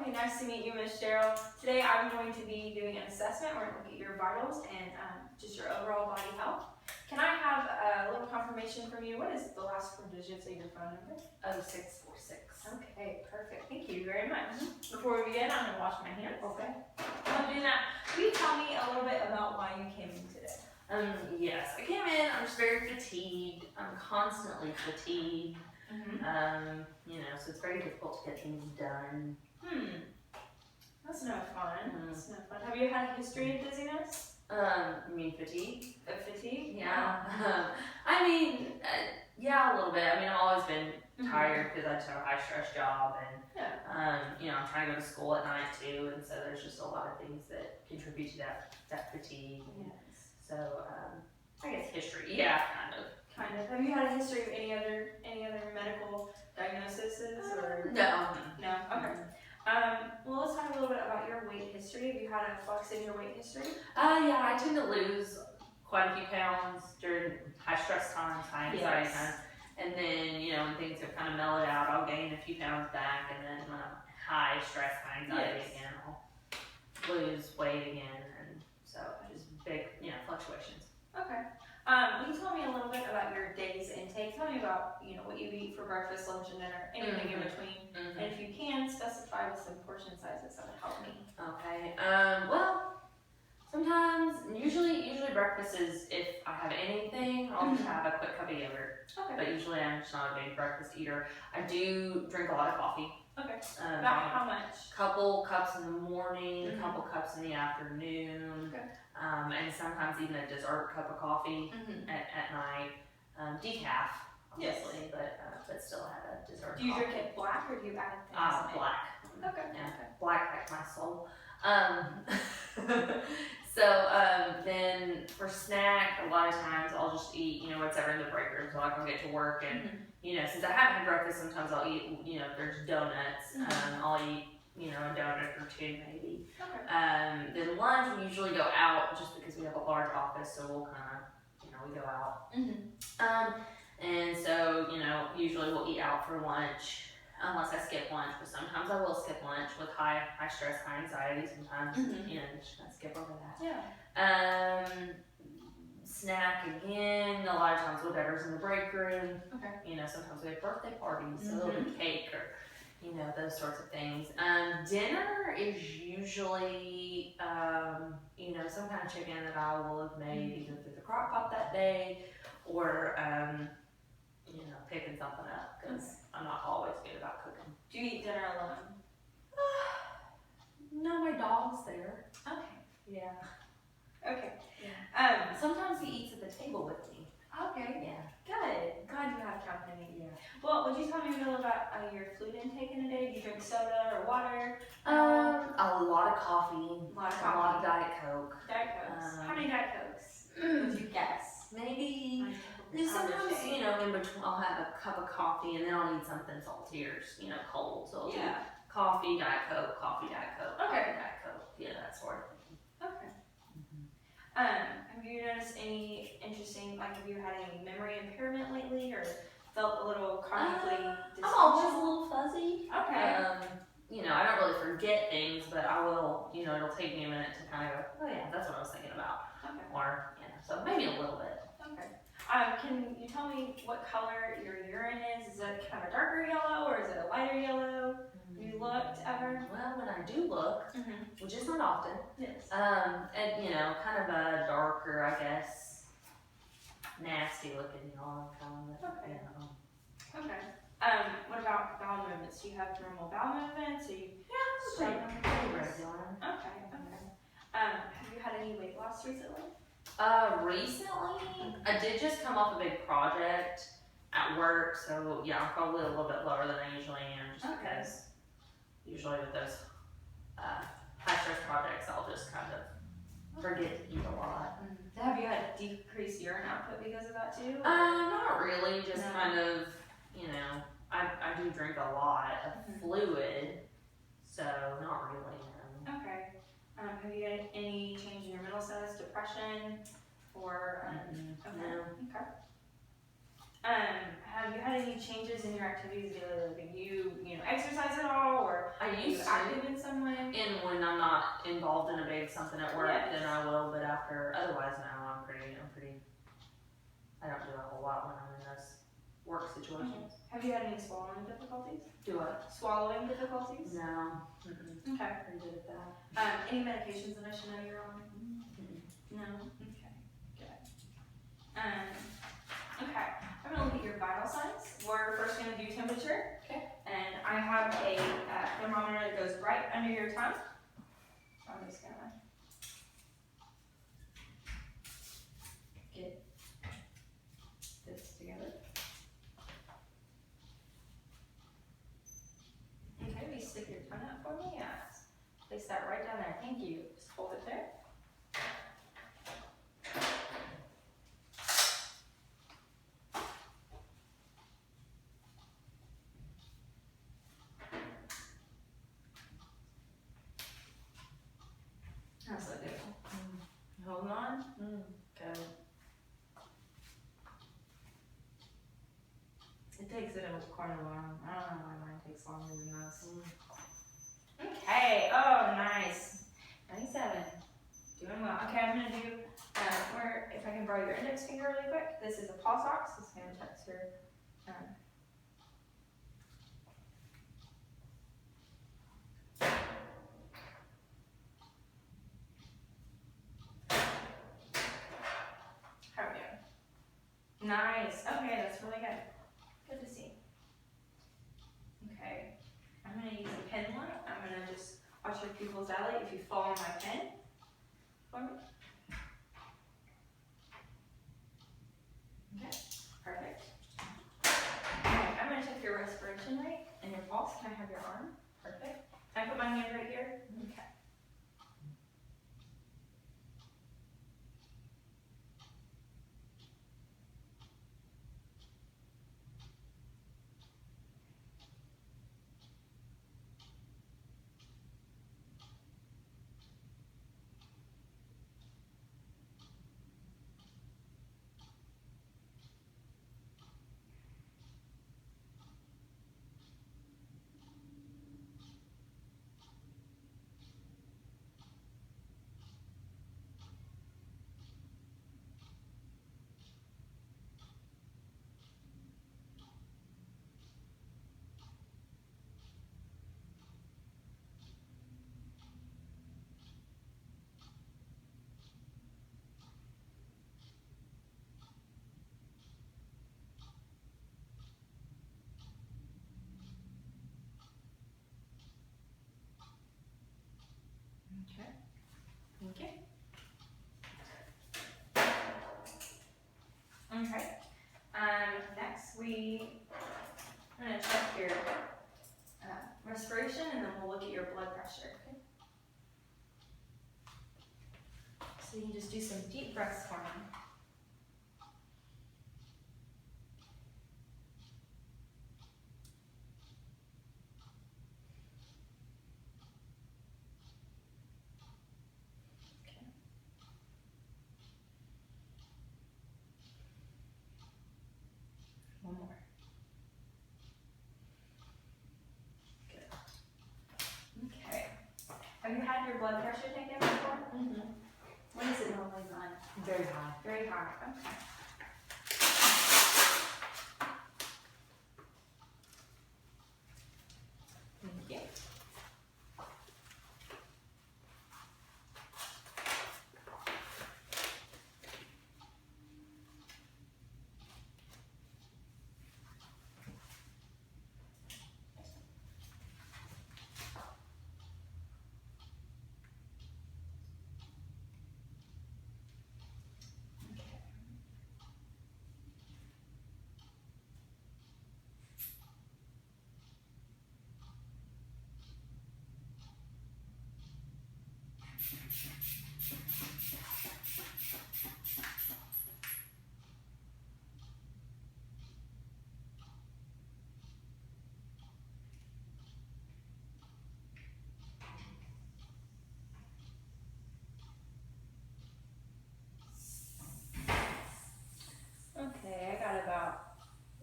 Okay, nice to meet you, Miss Cheryl. Today I'm going to be doing an assessment. We're going to look at your vitals and just your overall body health. Can I have a little confirmation from you? What is the last 4 digits of your phone number? 0646. Okay, perfect. Thank you very much. Before we begin, I'm going to wash my hands. Okay. While doing that, will you tell me a little bit about why you came in today? Yes, I came in, I'm just very fatigued. I'm constantly fatigued. So it's very difficult to get things done. That's no fun. That's no fun. Have you had a history of dizziness? You mean fatigue? Fatigue? Yeah. Yeah, a little bit. I've always been tired because I just have a high stress job and, I'm trying to go to school at night too. And so there's just a lot of things that contribute to that fatigue. Yes. So, I guess history. Yeah, kind of. Kind of. Have you had a history of any other medical diagnoses or? No. No? Okay. Well, let's talk a little bit about your weight history. Have you had a flux in your weight history? Yeah, I tend to lose quite a few pounds during high stress times, high anxiety times. And then, when things have kind of mellowed out, I'll gain a few pounds back. And then when I'm high stress, high anxiety again, I'll lose weight again. And so just big, fluctuations. Okay. Will you tell me a little bit about your day's intake? Tell me about, what you eat for breakfast, lunch, and dinner, anything in between. And if you can, specify with some portion sizes, that would help me. Okay. Well, sometimes, usually breakfast is, if I have anything, I'll just have a quick cup of yogurt. Okay. But usually I'm just not a big breakfast eater. I do drink a lot of coffee. Okay. About how much? Couple cups in the morning, a couple cups in the afternoon. Okay. And sometimes even a dessert cup of coffee at night. Decaf, obviously, but still have a dessert. Do you drink it black or do you add things in it? Black. Okay. Yeah, black like my soul. Then for snack, a lot of times I'll just eat, whatever in the break room so I can get to work. And, since I haven't had breakfast, sometimes I'll eat, there's donuts. I'll eat, a donut or two maybe. Okay. Then lunch, we usually go out just because we have a large office, so we'll kind of, we go out. And so, usually we'll eat out for lunch. Unless I skip lunch, but sometimes I will skip lunch with high stress, high anxiety. Sometimes, just kind of skip over that. Yeah. Snack again, a lot of times whatever's in the break room. Okay. Sometimes we have birthday parties, so it'll be cake or, those sorts of things. Dinner is usually, some kind of chicken that I will have made either through the crock pot that day or, picking something up because I'm not always good about cooking. Do you eat dinner alone? No, my dog's there. Okay. Yeah. Okay. Sometimes he eats at the table with me. Okay. Yeah. Good. Glad you have company. Yeah. Well, would you tell me a little about your fluid intake in a day? Do you drink soda or water? A lot of coffee. A lot of A lot of Diet Coke. Diet Cokes. How many Diet Cokes would you guess? Maybe. Sometimes, in between, I'll have a cup of coffee and then I'll need something salty or, cold. So I'll do coffee, Diet Coke, coffee, Diet Coke, okay. Diet Coke. Yeah, that sort of thing. Okay. Have you noticed any interesting, have you had any memory impairment lately or felt a little cognitively dysfunctional? I'm always a little fuzzy. Okay. I don't really forget things, but I will, it'll take me a minute to kind of go, oh yeah, that's what I was thinking about. Okay. Or, so maybe a little bit. Okay. Can you tell me what color your urine is? Is it kind of a darker yellow or is it a lighter yellow? Have you looked ever? Well, when I do look, which is not often, yes. and kind of a darker, I guess, nasty looking yellow kind of. Okay. Okay. What about bowel movements? Do you have normal bowel movements? Are you Pretty regular. Okay. Okay. Have you had any weight loss recently? Recently, I did just come off a big project at work, so yeah, I'm probably a little bit lower than I usually am, just because usually with those high stress projects, I'll just kind of forget to eat a lot. Have you had decreased urine output because of that too? Not really, just kind of, I do drink a lot of fluid, so not really, no. Okay. Have you had any change in your mental status, depression, or No. Okay. Have you had any any changes in your activities daily living? Do you know, exercise at all, or I are you used to. active in some way? And when I'm not involved in a big something at work, Yes. then I will. But otherwise, no, I'm pretty. I don't do a whole lot when I'm in those work situations. Have you had any swallowing difficulties? Do I? Swallowing difficulties? No. Mm-mm. Okay. Pretty good at that. Any medications that I should know you're on? Mm-mm. No? Okay, good. Okay, I'm gonna look at your vital signs. We're first gonna do temperature. Okay. And I have a thermometer that goes right under your tongue. So I'm just gonna get this together. Okay, will you stick your tongue out for me? Yes. Place that right down there. Thank you. Just hold it there. How's that do? Hold on. Go. It takes it quite a while. I don't know why mine takes longer than this. Okay. Oh, nice. 97. Doing well. Okay, I'm gonna do if I can borrow your index finger really quick. This is a pulse ox. It's gonna touch your how are we doing? Nice. Okay, that's really good. Good to see. Okay. I'm gonna use a pen light. I'm gonna just watch your pupils dilate if you fall on my pen for me. Okay, perfect. Okay, I'm gonna check your respiration rate and your pulse. Can I have your arm? Perfect. Can I put my hand right here? Okay. Okay. Okay. Okay. Next I'm gonna check your respiration and then we'll look at your blood pressure. Okay. So you can just do some deep breaths for me. One more. Good. Okay. Have you had your blood pressure taken before? What is it normally on? Very high. Very high. Okay. Thank you.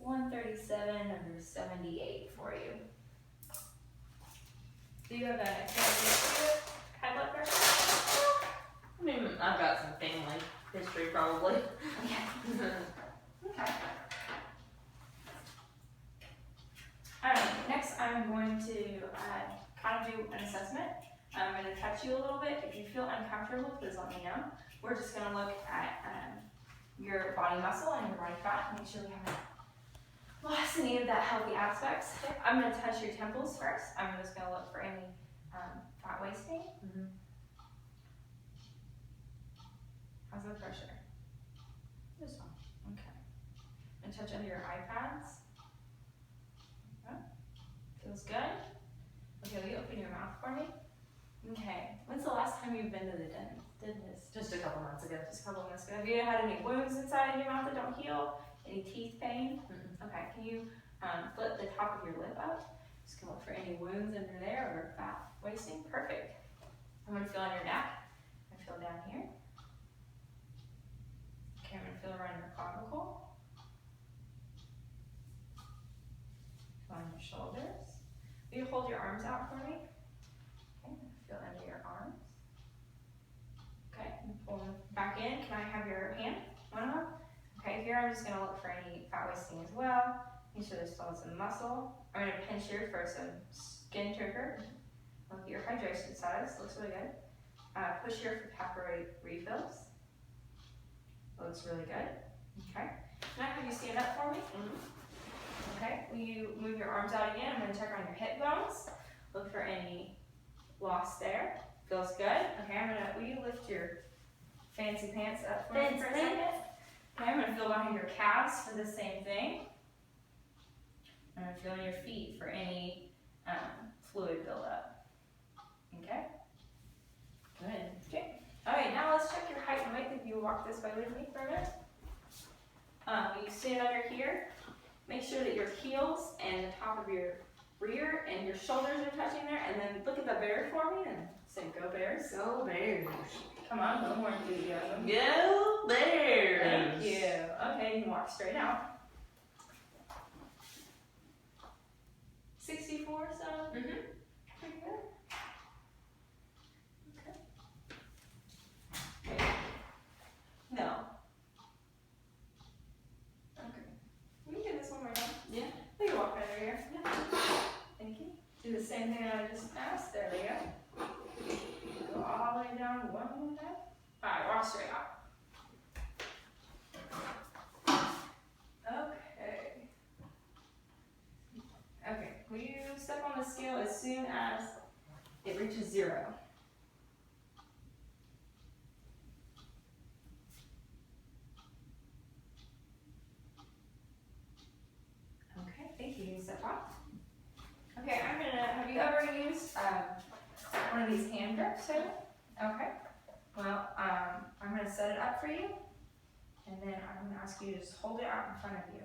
137 under 78 for you. Do you have a high blood pressure? I mean, I've got some family history probably. Yeah. Okay. Alright, next I'm going to kind of do an assessment. I'm going to touch you a little bit. If you feel uncomfortable, please let me know. We're just going to look at your body muscle and your body fat, make sure we haven't lost any of that healthy aspects. I'm going to touch your temples first. I'm just going to look for any fat wasting. Mm-hmm. How's the pressure? This one. Okay. And touch under your eye pads. Yeah. Feels good. Okay, will you open your mouth for me? Okay. When's the last time you've been to the dentist? Just a couple months ago. Just a couple months ago. Have you had any wounds inside your mouth that don't heal? Any teeth pain? Mm-mm. Okay. Can you flip the top of your lip up? Just gonna look for any wounds under there or fat wasting. Perfect. I'm gonna feel on your neck. I'm gonna feel down here. Okay, I'm gonna feel around your clavicle. Feel on your shoulders. Will you hold your arms out for me? Okay, feel under your arms. Okay, and pull them back in. Can I have your hand? One of them? Okay, here I'm just gonna look for any fat wasting as well. Make sure there's still some muscle. I'm gonna pinch here for some skin trigger. Look at your hydration status. Looks really good. Push here for capillary refills. Looks really good. Okay. Can I have you stand up for me? Mm-hmm. Okay. Will you move your arms out again? I'm going to check on your hip bones. Look for any loss there. Feels good. Okay. Will you lift your fancy pants up for me for a second? Okay. I'm going to feel behind your calves for the same thing. I'm going to feel your feet for any fluid buildup. Okay. Good. Okay. All right, now let's check your height and weight. If you walk this way with me for a minute. You stand under here. Make sure that your heels and the top of your rear and your shoulders are touching there. And then look at the bear for me and say, "Go Bears." Go Bears. Come on, a little more enthusiasm. Go Bears. Thank you. Okay, you can walk straight out. 64, so. Mm-hmm. Pretty good. No. Okay. We can do this one more time. Yeah. We can walk under here. Yeah. Thank you. Do the same thing I just asked. There we go. Go all the way down one more time. Alright, walk straight out. Okay. Okay. Will you step on the scale as soon as it reaches 0? Thank you. You can step off. Okay, have you ever used one of these hand grips here? Okay. Well, I'm gonna set it up for you, and then I'm gonna ask you to just hold it out in front of you.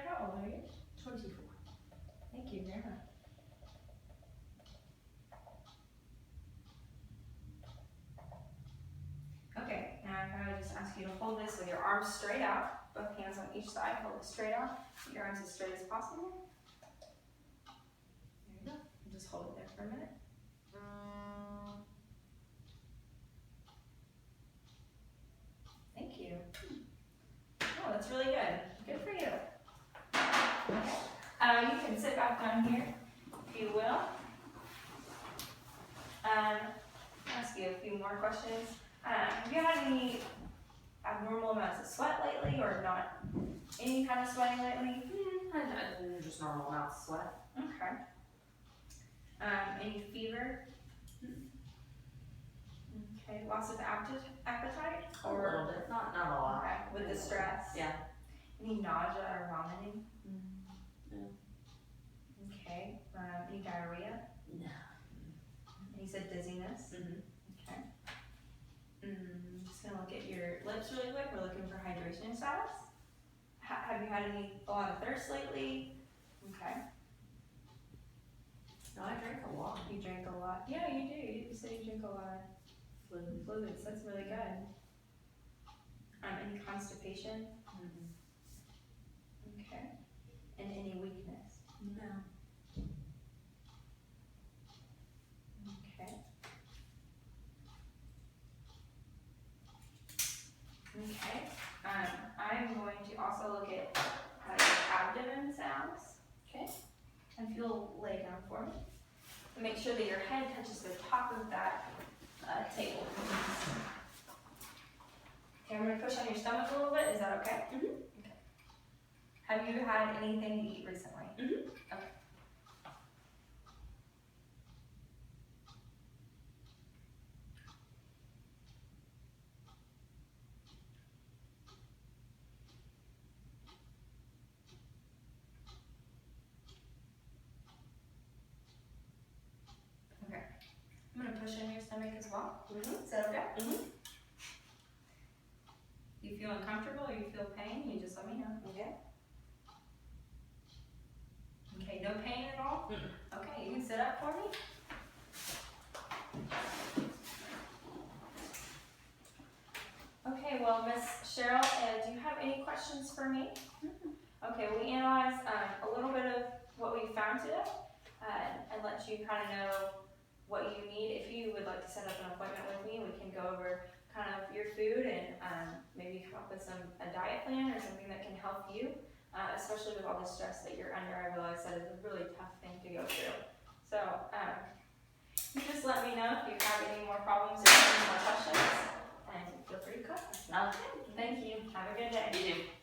How old are you? 24. Thank you very much. Okay, now I'm gonna just ask you to hold this with your arms straight out, both hands on each side, hold it straight out, keep your arms as straight as possible. There you go, and just hold it there for a minute. Thank you. Oh, that's really good. Good for you. You can sit back down here, if you will. Ask you a few more questions. Have you had any abnormal amounts of sweat lately, or not any kind of sweating lately? Just normal amounts of sweat. Okay. Any fever? Okay. Loss of appetite? A little bit, not a lot. Okay. With the stress? Yeah. Any nausea or vomiting? No. Okay. Any diarrhea? No. And you said dizziness? Mm-hmm. Okay. Just gonna look at your lips really quick. We're looking for hydration status. Have you had a lot of thirst lately? Okay. No, I drink a lot. You drink a lot. Yeah, you do. You said you drink a lot of fluids. That's really good. Any constipation? Mm-hmm. Okay. And any weakness? No. Okay. Okay. I'm going to also look at your abdomen sounds. Okay. And if you'll lay down for me. And make sure that your head touches the top of that table. Okay, I'm going to push on your stomach a little bit. Is that okay? Mm-hmm. Okay. Have you had anything to eat recently? Mm-hmm. Okay. Okay. I'm going to push on your stomach as well. Mm-hmm. Is that okay? Mm-hmm. You feel uncomfortable or you feel pain, you just let me know. Okay. Okay, no pain at all? Mm-mm. Okay, you can sit up for me. Okay, well, Miss Cheryl, do you have any questions for me? Okay, we analyzed a little bit of what we found today and let you kind of know what you need. If you would like to set up an appointment with me, we can go over kind of your food and maybe come up with a diet plan or something that can help you, especially with all the stress that you're under. I realize that is a really tough thing to go through. So you just let me know if you have any more problems or any more questions, and feel free to contact me. Okay. Thank you. Have a good day. You do.